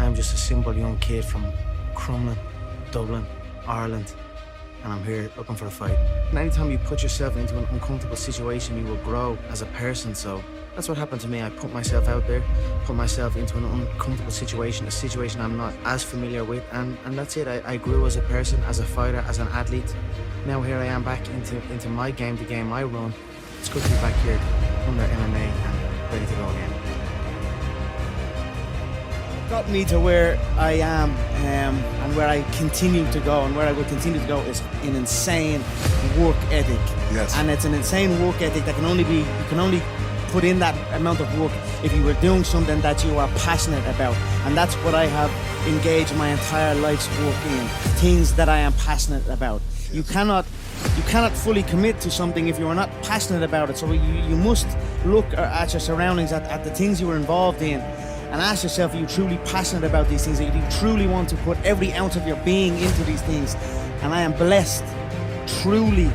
I'm just a simple young kid from Crumlin, Dublin, Ireland, and I'm here looking for a fight. And anytime you put yourself into an uncomfortable situation, you will grow as a person. So that's what happened to me. I put myself out there, put myself into an uncomfortable situation, a situation I'm not as familiar with, and that's it. I grew as a person, as a fighter, as an athlete. Now here I am back into my game, the game I run. It's good to be back here under MMA and ready to go again. Got me to where I am and where I continue to go, and where I will continue to go is an insane work ethic. Yes. And it's an insane work ethic that you can only put in that amount of work if you were doing something that you are passionate about. And that's what I have engaged my entire life's work in, things that I am passionate about. You cannot fully commit to something if you are not passionate about it. So you must look at your surroundings, at the things you are involved in, and ask yourself, are you truly passionate about these things? Do you truly want to put every ounce of your being into these things? And I am blessed, truly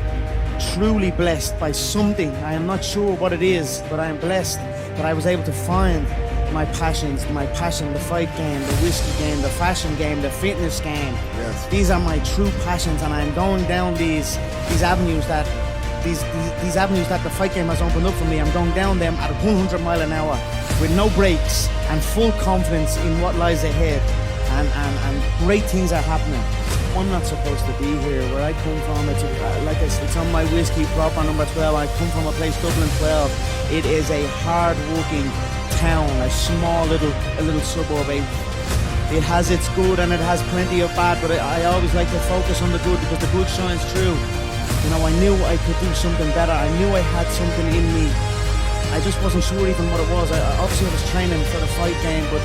blessed by something. I am not sure what it is, but I am blessed that I was able to find my passions, the fight game, the whiskey game, the fashion game, the fitness game. Yes. These are my true passions, and I am going down these avenues that these avenues that the fight game has opened up for me. I'm going down them at 100 miles an hour with no brakes and full confidence in what lies ahead, and great things are happening. I'm not supposed to be here. Where I come from, it's on my whiskey proper number 12. I come from a place, Dublin 12. It is a hard-working town, a small little suburb. It has its good and it has plenty of bad, but I always like to focus on the good because the good shines through. You know, I knew I could do something better. I knew I had something in me. I just wasn't sure even what it was. Obviously I was training for the fight game, but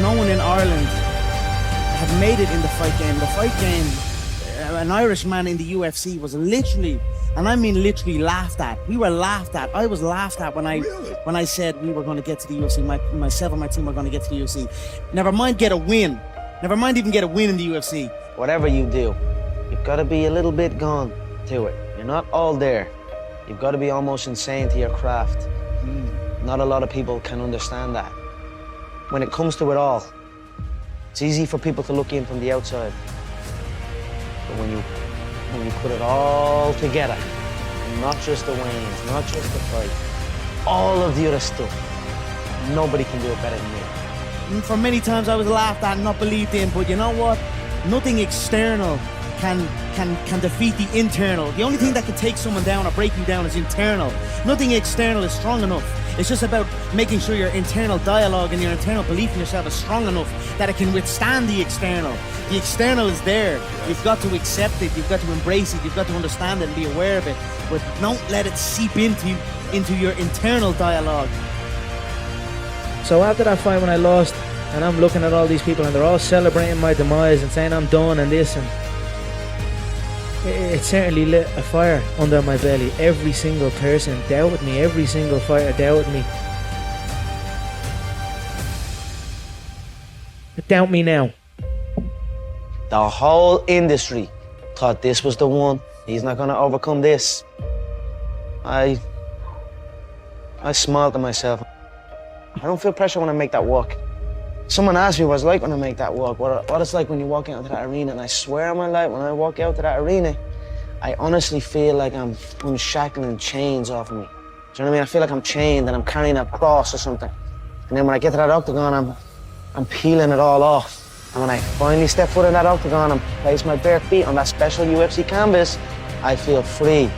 no one in Ireland had made it in the fight game. The fight game, an Irishman in the UFC was literally, and I mean literally, laughed at. We were laughed at. I was laughed at when I said we were going to get to the UFC. Myself and my team were going to get to the UFC. Never mind get a win. Never mind even get a win in the UFC. Whatever you do, you've got to be a little bit gone to it. You're not all there. You've got to be almost insane to your craft. Not a lot of people can understand that. When it comes to it all, it's easy for people to look in from the outside. But when you put it all together, not just the weigh-ins, not just the fight, all of the other stuff, nobody can do it better than me. For many times I was laughed at and not believed in, but you know what? Nothing external can defeat the internal. The only thing that can take someone down or break you down is internal. Nothing external is strong enough. It's just about making sure your internal dialogue and your internal belief in yourself is strong enough that it can withstand the external. The external is there. You've got to accept it. You've got to embrace it. You've got to understand it and be aware of it. But don't let it seep into your internal dialogue. So after that fight when I lost, and I'm looking at all these people and they're all celebrating my demise and saying I'm done and this, and it certainly lit a fire under my belly. Every single person doubted me. Every single fighter doubted me. Doubt me now. The whole industry thought this was the one. He's not gonna overcome this. I smiled to myself. I don't feel pressure when I make that walk. Someone asked me what it's like when I make that walk, what it's like when you walk out into that arena, and I swear on my life, when I walk out to that arena, I honestly feel like I'm unshackling chains off of me. Do you know what I mean? I feel like I'm chained and I'm carrying a cross or something. And then when I get to that octagon, I'm peeling it all off. And when I finally step foot in that octagon and place my bare feet on that special UFC canvas, I feel free.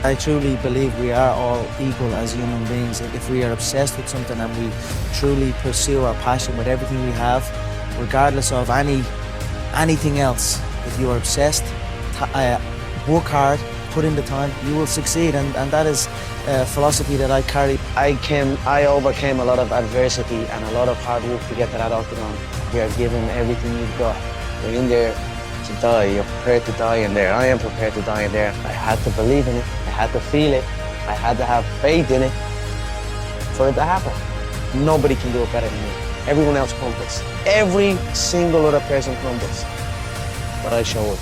I truly believe we are all equal as human beings. If we are obsessed with something and we truly pursue our passion with everything we have, regardless of anything else, if you are obsessed, work hard, put in the time, you will succeed. And that is a philosophy that I carry. I overcame a lot of adversity and a lot of hard work to get to that octagon. You're giving everything you've got. You're in there to die. You're prepared to die in there. I am prepared to die in there. I had to believe in it. I had to feel it. I had to have faith in it for it to happen. Nobody can do it better than me. Everyone else crumbles. Every single other person crumbles. But I show it.